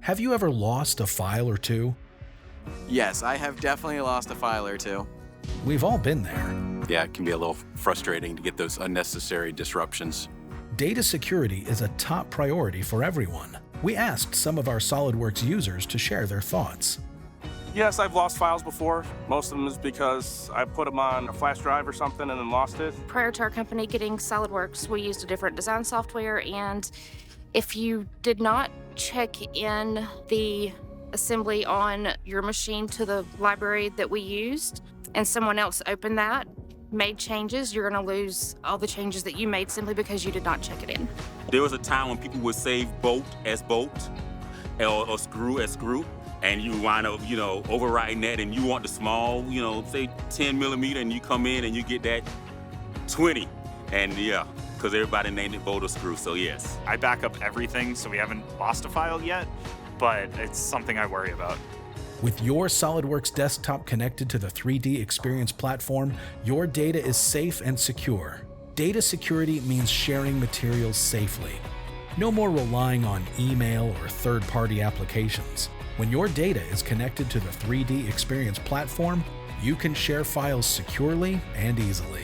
Have you ever lost a file or two? Yes, I have definitely lost a file or two. We've all been there. Yeah, it can be a little frustrating to get those unnecessary disruptions. Data security is a top priority for everyone. We asked some of our SolidWorks users to share their thoughts. Yes, I've lost files before. Most of them is because I put them on a flash drive or something and then lost it. Prior to our company getting SolidWorks, we used a different design software, and if you did not check in the assembly on your machine to the library that we used, and someone else opened that, made changes, you're going to lose all the changes that you made simply because you did not check it in. There was a time when people would save bolt as bolt or screw as screw, and you wind up, overriding that, and you want the small, say 10 millimeter, and you come in and you get that 20, and yeah, because everybody named it bolt or screw, so yes. I back up everything, so we haven't lost a file yet, but it's something I worry about. With your SolidWorks desktop connected to the 3D Experience platform, your data is safe and secure. Data security means sharing materials safely. No more relying on email or third-party applications. When your data is connected to the 3D Experience platform, you can share files securely and easily.